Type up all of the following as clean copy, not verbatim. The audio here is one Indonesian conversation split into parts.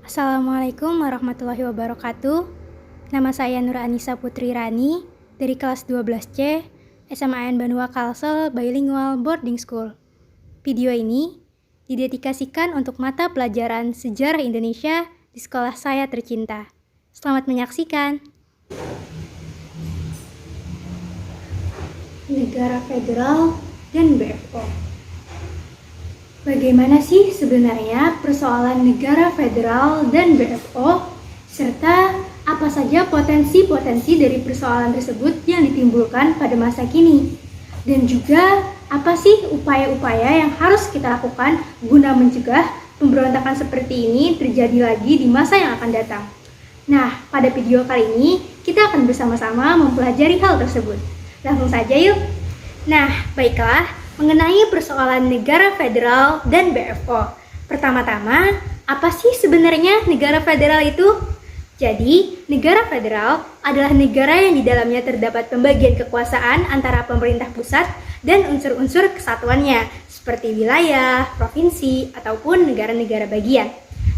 Assalamualaikum warahmatullahi wabarakatuh. Nama saya Nur Anissa Putri Rani dari kelas 12C SMAN Banua Kalsel Bilingual Boarding School. Video ini didedikasikan untuk mata pelajaran Sejarah Indonesia di sekolah saya tercinta. Selamat menyaksikan. Negara Federal dan BFO. Bagaimana sih sebenarnya persoalan negara federal dan BFO, serta apa saja potensi-potensi dari persoalan tersebut yang ditimbulkan pada masa kini? Dan juga apa sih upaya-upaya yang harus kita lakukan guna mencegah pemberontakan seperti ini terjadi lagi di masa yang akan datang? Nah, pada video kali ini kita akan bersama-sama mempelajari hal tersebut. Langsung saja yuk! Nah, baiklah. Mengenai persoalan negara federal dan BFO. Pertama-tama, apa sih sebenarnya negara federal itu? Jadi, negara federal adalah negara yang di dalamnya terdapat pembagian kekuasaan antara pemerintah pusat dan unsur-unsur kesatuannya, seperti wilayah, provinsi, ataupun negara-negara bagian.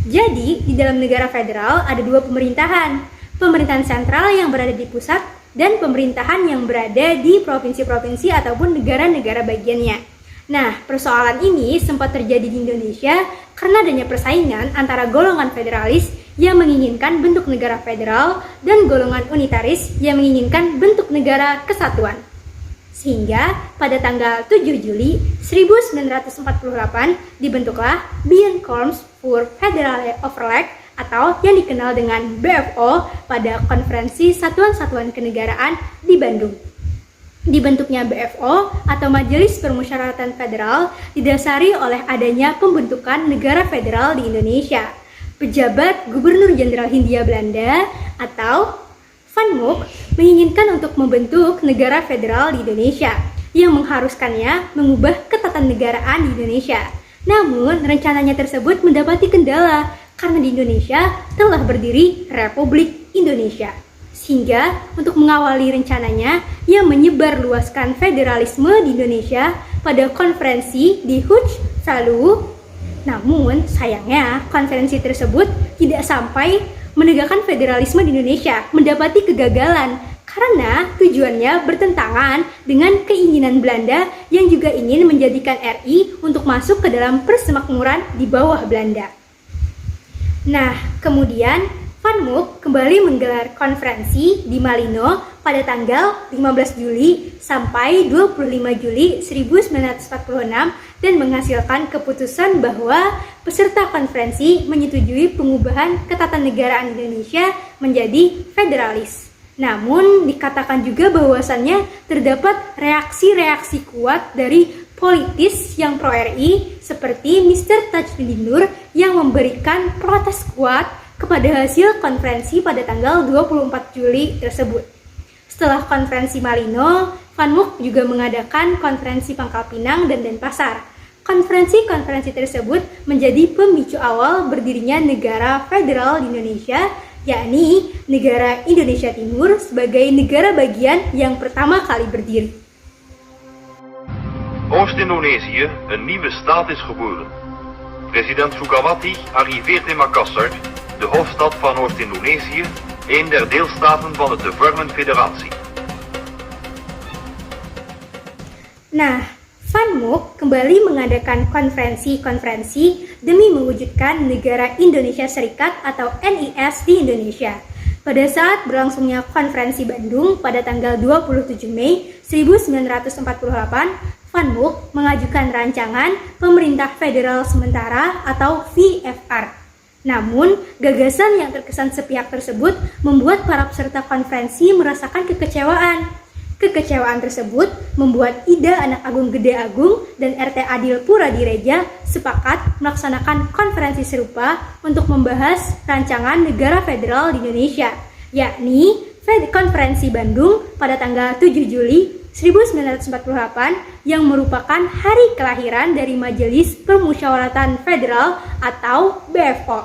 Jadi, di dalam negara federal ada dua pemerintahan. Pemerintahan sentral yang berada di pusat dan pemerintahan yang berada di provinsi-provinsi ataupun negara-negara bagiannya. Nah, persoalan ini sempat terjadi di Indonesia karena adanya persaingan antara golongan federalis yang menginginkan bentuk negara federal dan golongan unitaris yang menginginkan bentuk negara kesatuan. Sehingga pada tanggal 7 Juli 1948 dibentuklah Binnenkomst voor Federale Overleg atau yang dikenal dengan BFO pada Konferensi Satuan-Satuan Kenegaraan di Bandung. Dibentuknya BFO atau Majelis Permusyawaratan Federal didasari oleh adanya pembentukan negara federal di Indonesia. Pejabat Gubernur Jenderal Hindia Belanda atau Van Mook menginginkan untuk membentuk negara federal di Indonesia yang mengharuskannya mengubah ketatanegaraan di Indonesia. Namun, rencananya tersebut mendapati kendala karena di Indonesia telah berdiri Republik Indonesia. Sehingga untuk mengawali rencananya, ia menyebarluaskan federalisme di Indonesia pada konferensi di Hutch Salu. Namun sayangnya konferensi tersebut tidak sampai menegakkan federalisme di Indonesia, mendapati kegagalan karena tujuannya bertentangan dengan keinginan Belanda yang juga ingin menjadikan RI untuk masuk ke dalam persemakmuran di bawah Belanda. Nah, kemudian Van Mook kembali menggelar konferensi di Malino pada tanggal 15 Juli sampai 25 Juli 1946 dan menghasilkan keputusan bahwa peserta konferensi menyetujui pengubahan ketatanegaraan Indonesia menjadi federalis. Namun, dikatakan juga bahwasannya terdapat reaksi-reaksi kuat dari politis yang pro-RI seperti Mr. Tajudin Nur yang memberikan protes kuat kepada hasil konferensi pada tanggal 24 Juli tersebut. Setelah konferensi Malino, Van Mook juga mengadakan konferensi Pangkal Pinang dan Denpasar. Konferensi-konferensi tersebut menjadi pemicu awal berdirinya negara federal di Indonesia, yakni negara Indonesia Timur sebagai negara bagian yang pertama kali berdiri. Oost-Indonesië, een nieuwe staat is geboren. President Sukawati arriveert in Makassar, de hoofdstad van Oost-Indonesië, een der deelstaten van het te vormen federatie. Nah, Van Mook kembali mengadakan konferensi-konferensi demi mewujudkan negara Indonesia Serikat atau NIS di Indonesia. Pada saat berlangsungnya konferensi Bandung pada tanggal 27 Mei 1948, Van Mook mengajukan rancangan Pemerintah Federal Sementara atau VFR. Namun, gagasan yang terkesan sepihak tersebut membuat para peserta konferensi merasakan kekecewaan. Kekecewaan tersebut membuat Ida Anak Agung Gede Agung dan RT Adil Pura Direja sepakat melaksanakan konferensi serupa untuk membahas rancangan negara federal di Indonesia, yakni Konferensi Bandung pada tanggal 7 Juli 1948 yang merupakan hari kelahiran dari Majelis Permusyawaratan Federal atau BFO.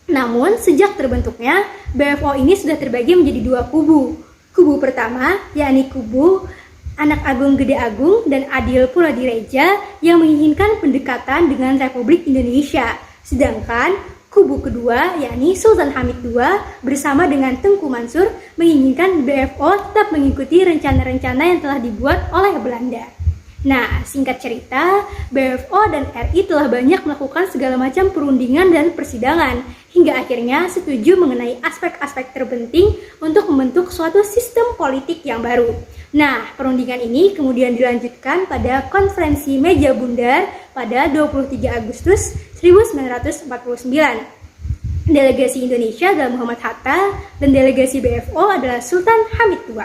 Namun, sejak terbentuknya, BFO ini sudah terbagi menjadi dua kubu. Kubu pertama, yakni kubu Anak Agung Gede Agung dan Adil Pura Direja yang menginginkan pendekatan dengan Republik Indonesia. Sedangkan kubu kedua, yakni Sultan Hamid II bersama dengan Tengku Mansur menginginkan BFO tetap mengikuti rencana-rencana yang telah dibuat oleh Belanda. Nah, singkat cerita, BFO dan RI telah banyak melakukan segala macam perundingan dan persidangan, hingga akhirnya setuju mengenai aspek-aspek terpenting untuk membentuk suatu sistem politik yang baru. Nah, perundingan ini kemudian dilanjutkan pada konferensi meja bundar pada 23 Agustus 1949. Delegasi Indonesia adalah Muhammad Hatta dan delegasi BFO adalah Sultan Hamid II.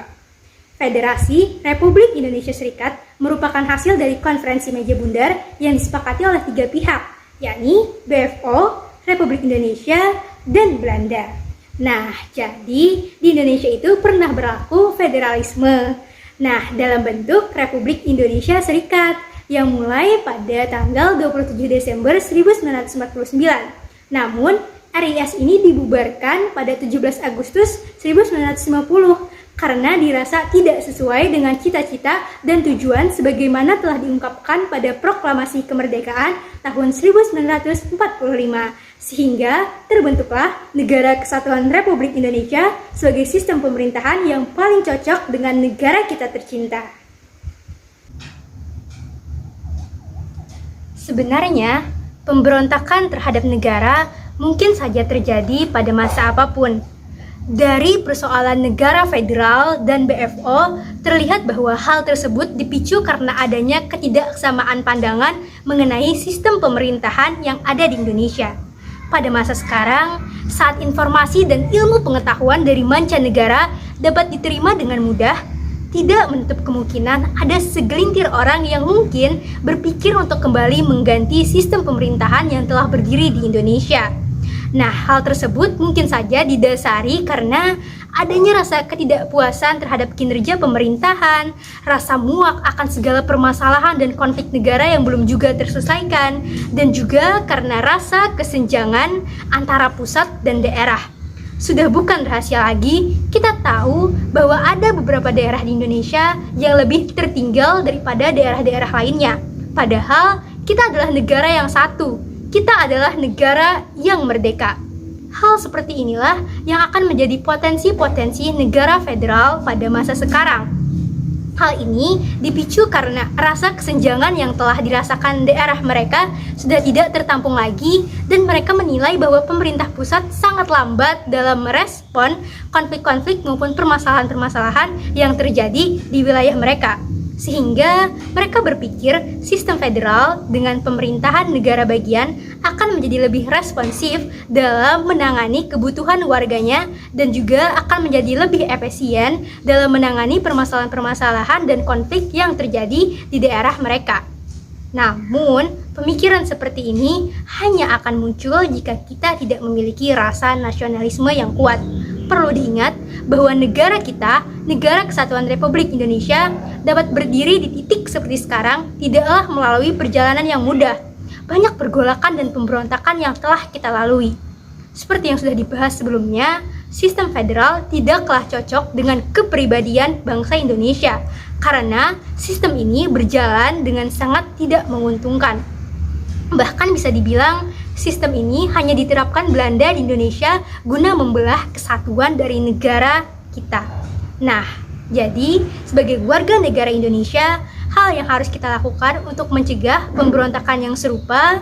Federasi Republik Indonesia Serikat merupakan hasil dari konferensi meja bundar yang disepakati oleh 3 pihak, yakni BFO, Republik Indonesia, dan Belanda. Nah, jadi di Indonesia itu pernah berlaku federalisme. Nah, dalam bentuk Republik Indonesia Serikat yang mulai pada tanggal 27 Desember 1949. Namun, RIS ini dibubarkan pada 17 Agustus 1950 karena dirasa tidak sesuai dengan cita-cita dan tujuan sebagaimana telah diungkapkan pada Proklamasi Kemerdekaan tahun 1945, sehingga terbentuklah Negara Kesatuan Republik Indonesia sebagai sistem pemerintahan yang paling cocok dengan negara kita tercinta. Sebenarnya, pemberontakan terhadap negara mungkin saja terjadi pada masa apapun. Dari persoalan negara federal dan BFO, terlihat bahwa hal tersebut dipicu karena adanya ketidaksamaan pandangan mengenai sistem pemerintahan yang ada di Indonesia. Pada masa sekarang, saat informasi dan ilmu pengetahuan dari mancanegara dapat diterima dengan mudah, tidak menutup kemungkinan ada segelintir orang yang mungkin berpikir untuk kembali mengganti sistem pemerintahan yang telah berdiri di Indonesia. Nah, hal tersebut mungkin saja didasari karena adanya rasa ketidakpuasan terhadap kinerja pemerintahan, rasa muak akan segala permasalahan dan konflik negara yang belum juga terselesaikan, dan juga karena rasa kesenjangan antara pusat dan daerah. Sudah bukan rahasia lagi, kita tahu bahwa ada beberapa daerah di Indonesia yang lebih tertinggal daripada daerah-daerah lainnya. Padahal kita adalah negara yang satu. Kita adalah negara yang merdeka. Hal seperti inilah yang akan menjadi potensi-potensi negara federal pada masa sekarang. Hal ini dipicu karena rasa kesenjangan yang telah dirasakan daerah mereka sudah tidak tertampung lagi dan mereka menilai bahwa pemerintah pusat sangat lambat dalam merespon konflik-konflik maupun permasalahan-permasalahan yang terjadi di wilayah mereka. Sehingga mereka berpikir sistem federal dengan pemerintahan negara bagian akan menjadi lebih responsif dalam menangani kebutuhan warganya dan juga akan menjadi lebih efisien dalam menangani permasalahan-permasalahan dan konflik yang terjadi di daerah mereka. Namun, pemikiran seperti ini hanya akan muncul jika kita tidak memiliki rasa nasionalisme yang kuat. Perlu diingat bahwa negara kita, Negara Kesatuan Republik Indonesia, dapat berdiri di titik seperti sekarang tidaklah melalui perjalanan yang mudah. Banyak pergolakan dan pemberontakan yang telah kita lalui. Seperti yang sudah dibahas sebelumnya, sistem federal tidaklah cocok dengan kepribadian bangsa Indonesia karena sistem ini berjalan dengan sangat tidak menguntungkan. Bahkan bisa dibilang sistem ini hanya diterapkan Belanda di Indonesia guna membelah kesatuan dari negara kita. Nah, jadi sebagai warga negara Indonesia, hal yang harus kita lakukan untuk mencegah pemberontakan yang serupa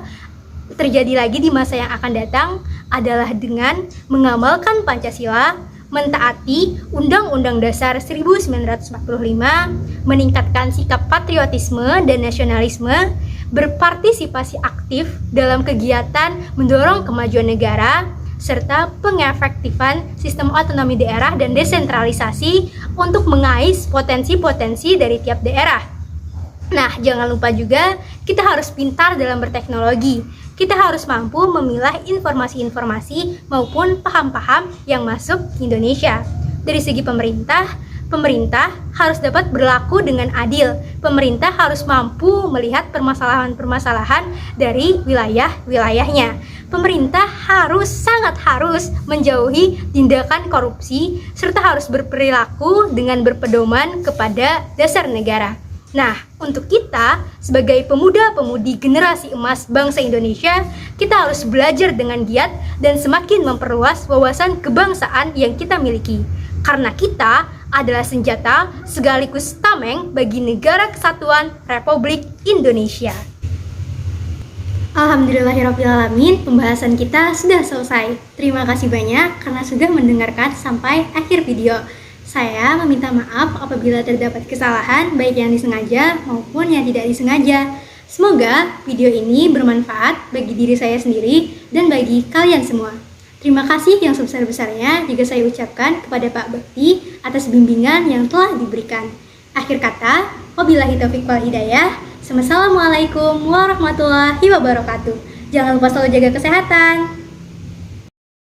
terjadi lagi di masa yang akan datang adalah dengan mengamalkan Pancasila, mentaati Undang-Undang Dasar 1945, meningkatkan sikap patriotisme dan nasionalisme, berpartisipasi aktif dalam kegiatan mendorong kemajuan negara, serta pengefektifan sistem otonomi daerah dan desentralisasi untuk mengais potensi-potensi dari tiap daerah. Nah, jangan lupa juga kita harus pintar dalam berteknologi. Kita harus mampu memilah informasi-informasi maupun paham-paham yang masuk ke Indonesia. Dari segi pemerintah harus dapat berlaku dengan adil. Pemerintah harus mampu melihat permasalahan-permasalahan dari wilayah-wilayahnya. Pemerintah sangat harus menjauhi tindakan korupsi serta harus berperilaku dengan berpedoman kepada dasar negara. Nah, untuk kita sebagai pemuda-pemudi generasi emas bangsa Indonesia, kita harus belajar dengan giat dan semakin memperluas wawasan kebangsaan yang kita miliki. Karena kita adalah senjata sekaligus tameng bagi Negara Kesatuan Republik Indonesia. Alhamdulillahirrahmanirrahim, pembahasan kita sudah selesai. Terima kasih banyak karena sudah mendengarkan sampai akhir video. Saya meminta maaf apabila terdapat kesalahan baik yang disengaja maupun yang tidak disengaja. Semoga video ini bermanfaat bagi diri saya sendiri dan bagi kalian semua. Terima kasih yang sebesar-besarnya juga saya ucapkan kepada Pak Bekti atas bimbingan yang telah diberikan. Akhir kata, wabillahi taufiq wal hidayah. Wassalamualaikum warahmatullahi wabarakatuh. Jangan lupa selalu jaga kesehatan.